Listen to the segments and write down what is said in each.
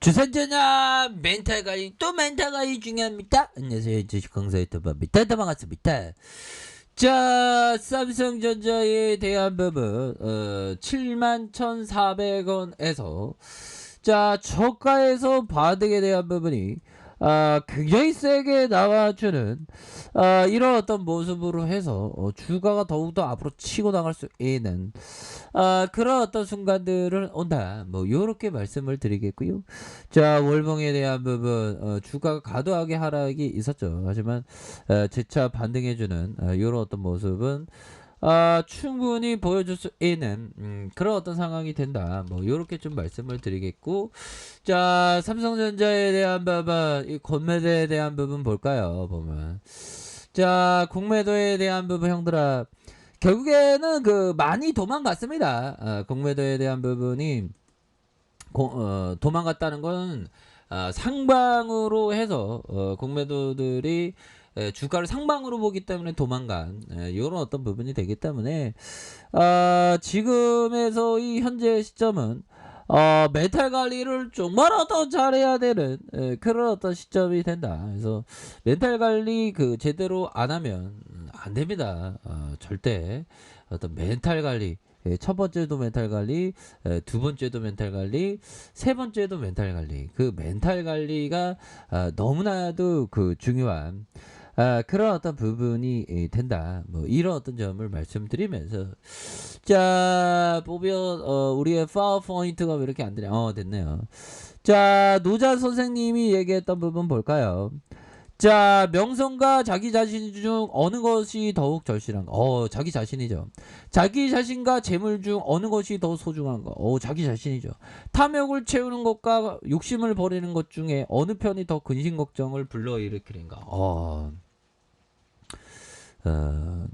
주선전화 멘탈 관리 또 멘탈 관리 중요합니다. 안녕하세요 주식 강사 유튜버 밑에다 반갑습니다. 자 삼성전자에 대한 부분 71,400원에서 자 저가에서 바닥에 대한 부분이 굉장히 세게 나와주는 이런 어떤 모습으로 해서 주가가 더욱더 앞으로 치고 나갈 수 있는 그런 어떤 순간들은 온다. 뭐 요렇게 말씀을 드리겠고요. 자 월봉에 대한 부분 주가가 과도하게 하락이 있었죠. 하지만 재차 반등해주는 요런 어떤 모습은 충분히 보여줄 수 있는 그런 어떤 상황이 된다. 뭐 요렇게 좀 말씀을 드리겠고, 자 삼성전자에 대한 부분, 이 권매도에 대한 부분 볼까요? 보면 자 공매도에 대한 부분 형들아 결국에는 그 많이 도망갔습니다. 공매도에 대한 부분이 도망갔다는 건 상방으로 해서 공매도들이 주가를 상방으로 보기 때문에 도망간 이런 어떤 부분이 되기 때문에 지금에서 이 현재 시점은 메탈 관리를 정말 더 잘해야 되는 그런 어떤 시점이 된다. 그래서 멘탈 관리 그 제대로 안 하면 안 됩니다. 절대 어떤 멘탈 관리 첫 번째도 멘탈 관리, 두 번째도 멘탈 관리, 세 번째도 멘탈 관리. 그 멘탈 관리가 너무나도 그 중요한 그런 어떤 부분이 된다. 뭐 이런 어떤 점을 말씀드리면서 자 보면 우리의 파워포인트가 왜 이렇게 안 되냐? 됐네요. 자 노자 선생님이 얘기했던 부분 볼까요? 자 명성과 자기 자신 중 어느 것이 더욱 절실한가? 자기 자신이죠. 자기 자신과 재물 중 어느 것이 더 소중한가? 자기 자신이죠. 탐욕을 채우는 것과 욕심을 버리는 것 중에 어느 편이 더 근심 걱정을 불러일으키는가?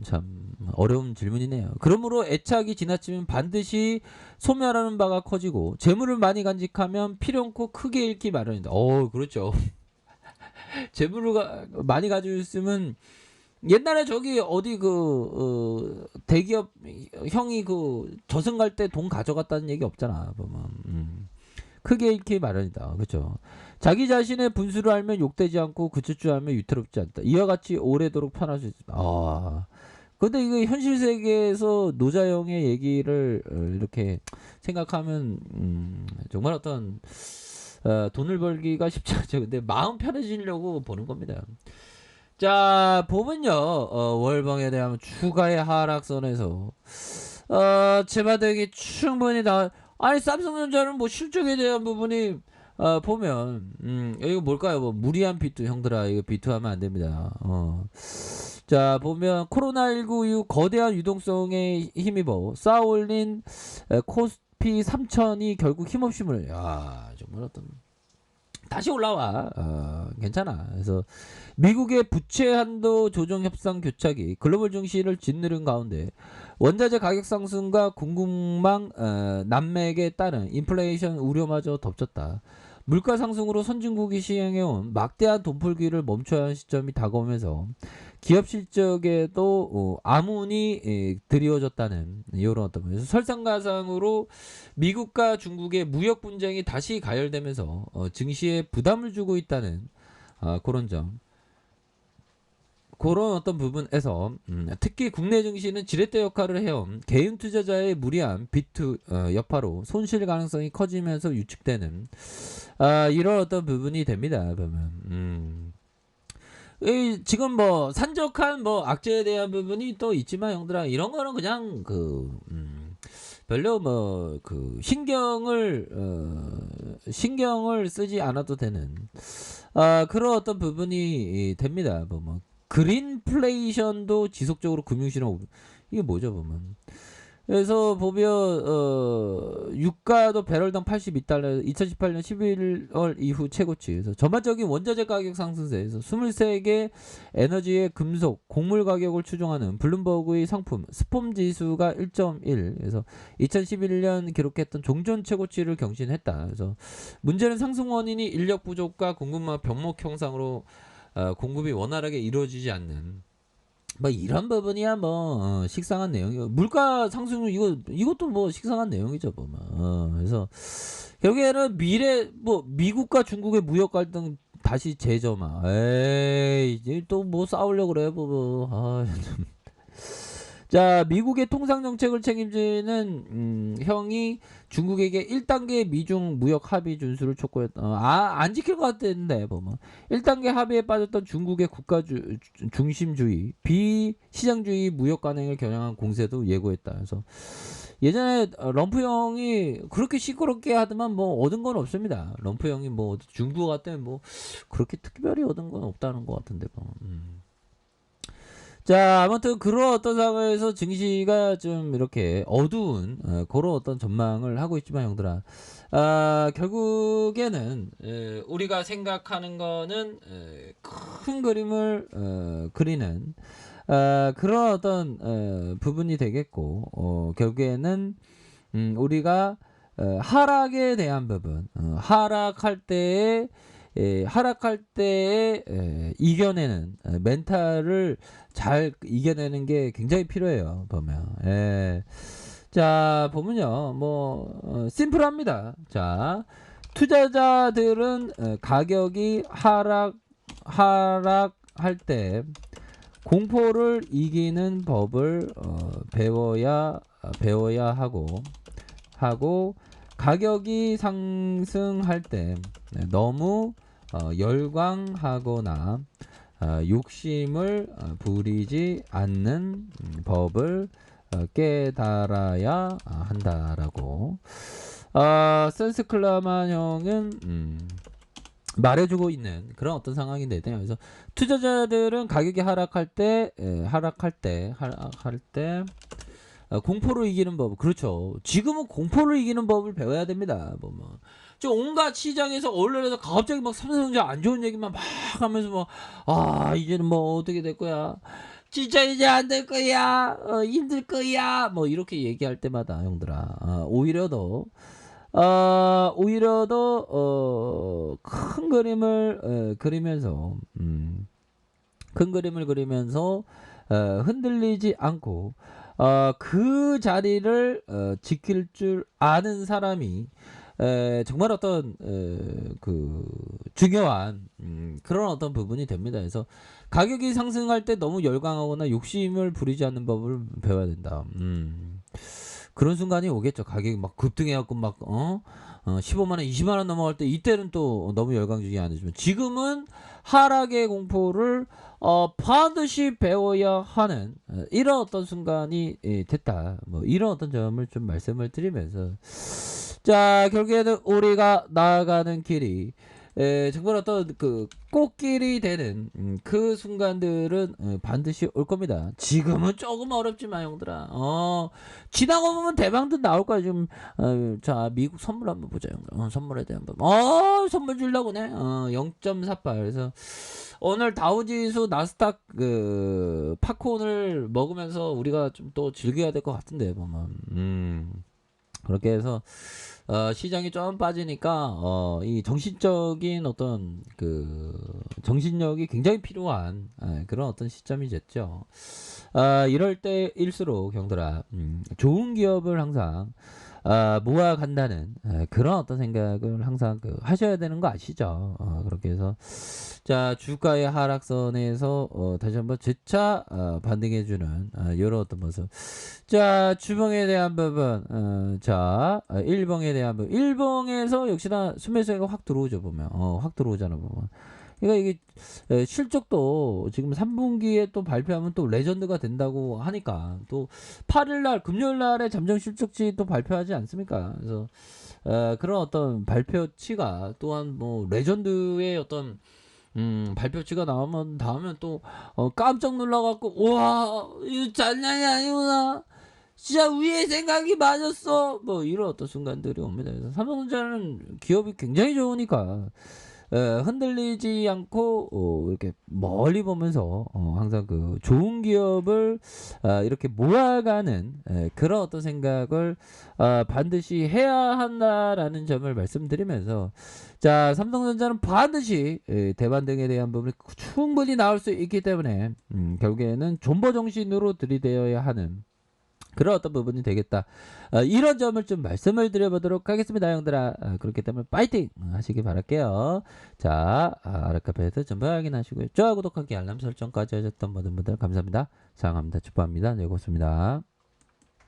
참 어려운 질문이네요. 그러므로 애착이 지나치면 반드시 소멸하는 바가 커지고 재물을 많이 간직하면 필요없고 크게 잃기 마련이다. 그렇죠. 재물을 많이 가지고 있으면 옛날에 저기 어디 그 대기업 형이 그 저승 갈 때 돈 가져갔다는 얘기 없잖아. 보면 크게 잃기 마련이다. 그렇죠. 자기 자신의 분수를 알면 욕되지 않고 그칠 줄 알면 위태롭지 않다. 이와 같이 오래도록 편할 수 있다. 근데 이거 현실 세계에서 노자형의 얘기를 이렇게 생각하면 정말 어떤 돈을 벌기가 쉽지 않죠. 근데 마음 편해지려고 보는 겁니다. 자 보면요 월봉에 대한 추가의 하락선에서 재바닥이 충분히 아니 삼성전자는 뭐 실적에 대한 부분이 보면 이거 뭘까요? 뭐 무리한 비투 형들아 이거 비투하면 안 됩니다. 자 보면 코로나19 이후 거대한 유동성에 힘입어 쌓아올린 코스피 3000이 결국 힘없이 정말 어떤 다시 올라와. 괜찮아. 그래서 미국의 부채 한도 조정 협상 교착이 글로벌 증시를 짓누른 가운데 원자재 가격 상승과 공급망 난맥에 따른 인플레이션 우려마저 덮쳤다. 물가 상승으로 선진국이 시행해온 막대한 돈풀기를 멈춰야 하는 시점이 다가오면서 기업 실적에도 암운이 드리워졌다는 이런 어떤 면에서 설상가상으로 미국과 중국의 무역 분쟁이 다시 가열되면서 증시에 부담을 주고 있다는 그런 점. 그런 어떤 부분에서 특히 국내 증시는 지렛대 역할을 해온 개인 투자자의 무리한 비투 여파로 손실 가능성이 커지면서 유축되는 이런 어떤 부분이 됩니다. 보면 지금 뭐 산적한 뭐 악재에 대한 부분이 또 있지만 형들아 이런 거는 그냥 별로 뭐 그 신경을 쓰지 않아도 되는 그런 어떤 부분이 됩니다. 뭐 그린플레이션도 지속적으로 금융시장 이게 뭐죠 보면. 그래서 보면 유가도 배럴당 82달러 2018년 11월 이후 최고치. 그래서 전반적인 원자재 가격 상승세에서 23개 에너지의 금속, 곡물 가격을 추종하는 블룸버그의 상품 스폼 지수가 1.1. 그래서 2011년 기록했던 종전 최고치를 경신했다. 그래서 문제는 상승 원인이 인력 부족과 공급망 병목 형상으로 공급이 원활하게 이루어지지 않는 뭐 이런 부분이야 뭐 식상한 내용이고 물가 상승 이것도 뭐 식상한 내용이죠 보면. 그래서 결국에는 미래 뭐 미국과 중국의 무역 갈등 다시 재점화. 에이 이제 또 뭐 싸우려고 그래 뭐. 자, 미국의 통상 정책을 책임지는 형이 중국에게 1단계 미중 무역 합의 준수를 촉구했다. 안 지킬 것 같았는데 보면 1단계 합의에 빠졌던 중국의 중심주의, 비시장주의 무역 관행을 겨냥한 공세도 예고했다. 그래서 예전에 럼프 형이 그렇게 시끄럽게 하더만 뭐 얻은 건 없습니다. 럼프 형이 뭐 중국 갔더니 뭐 그렇게 특별히 얻은 건 없다는 것 같은데 뭐. 자, 아무튼 그런 어떤 상황에서 증시가 좀 이렇게 어두운 그런 어떤 전망을 하고 있지만 형들아, 결국에는 우리가 생각하는 거는 큰 그림을 그리는 그런 어떤 부분이 되겠고, 결국에는 우리가 하락에 대한 부분, 하락할 때에 이겨내는 멘탈을 잘 이겨내는 게 굉장히 필요해요. 보면. 자, 보면요. 뭐 심플합니다. 자, 투자자들은 가격이 하락할 때 공포를 이기는 법을 배워야 하고 가격이 상승할 때 너무 열광하거나 욕심을 부리지 않는 법을 깨달아야 한다라고 센스클라만 형은 말해주고 있는 그런 어떤 상황인데, 그래서 투자자들은 가격이 하락할 때 공포를 이기는 법. 그렇죠. 지금은 공포를 이기는 법을 배워야 됩니다. 뭐. 저 온갖 시장에서 언론에서 갑자기 막 삼성전자 안 좋은 얘기만 막 하면서 이제는 뭐 어떻게 될 거야. 진짜 이제 안 될 거야. 힘들 거야. 뭐 이렇게 얘기할 때마다 형들아. 오히려 더 큰 그림을 그리면서 흔들리지 않고 그 자리를 지킬 줄 아는 사람이 정말 어떤 그 중요한 그런 어떤 부분이 됩니다. 그래서 가격이 상승할 때 너무 열광하거나 욕심을 부리지 않는 법을 배워야 된다. 그런 순간이 오겠죠. 가격이 막 급등해갖고 막 15만 원, 20만 원 넘어갈 때 이때는 또 너무 열광적이 아니지만 지금은 하락의 공포를 반드시 배워야 하는 이런 어떤 순간이 됐다. 뭐 이런 어떤 점을 좀 말씀을 드리면서, 자, 결국에는 우리가 나아가는 길이 정말 어떤 그 꽃길이 되는 그 순간들은 반드시 올 겁니다. 지금은 조금 어렵지만 형들아, 지나고 보면 대박도 나올 거야. 지금 자, 미국 선물 한번 보자 형들. 선물에 대한 법. 선물 주려고 네. 0.48. 그래서 오늘 다우지수 나스닥 그 팝콘을 먹으면서 우리가 좀 또 즐겨야 될 것 같은데 보면. 그렇게 해서 시장이 좀 빠지니까 이 정신적인 어떤 그 정신력이 굉장히 필요한 그런 어떤 시점이 됐죠. 이럴 때일수록 형들아, 좋은 기업을 항상 모아간다는 그런 어떤 생각을 항상 하셔야 되는 거 아시죠? 그렇게 해서 자, 주가의 하락선에서 다시 한번 재차 반등해주는 이런 어떤 모습. 자, 주봉에 대한 부분, 자, 일봉에 대한 부분. 일봉에서 역시나 순매수가 확 들어오죠 보면, 확 들어오잖아 보면. 그러니까 이게 실적도 지금 3분기에 또 발표하면 또 레전드가 된다고 하니까 또 8일날 금요일날에 잠정 실적치 또 발표하지 않습니까? 그래서 그런 어떤 발표치가 또한 뭐 레전드의 어떤 발표치가 나오면 다음에 또 깜짝 놀라갖고 우와 이거 장난이 아니구나. 진짜 위의 생각이 맞았어. 뭐 이런 어떤 순간들이 옵니다. 그래서 삼성전자는 기업이 굉장히 좋으니까 흔들리지 않고 이렇게 멀리 보면서 항상 그 좋은 기업을 이렇게 모아가는 그런 어떤 생각을 반드시 해야 한다라는 점을 말씀드리면서 자, 삼성전자는 반드시 대반등에 대한 부분이 충분히 나올 수 있기 때문에 결국에는 존버 정신으로 들이대어야 하는 그런 어떤 부분이 되겠다. 이런 점을 좀 말씀을 드려보도록 하겠습니다, 형들아. 그렇기 때문에 파이팅 하시기 바랄게요. 자, 아랫카페에서 전부 확인하시고요. 좋아요, 구독하기, 알람 설정까지 하셨던 모든 분들 감사합니다. 사랑합니다. 축복합니다. 네, 고맙습니다.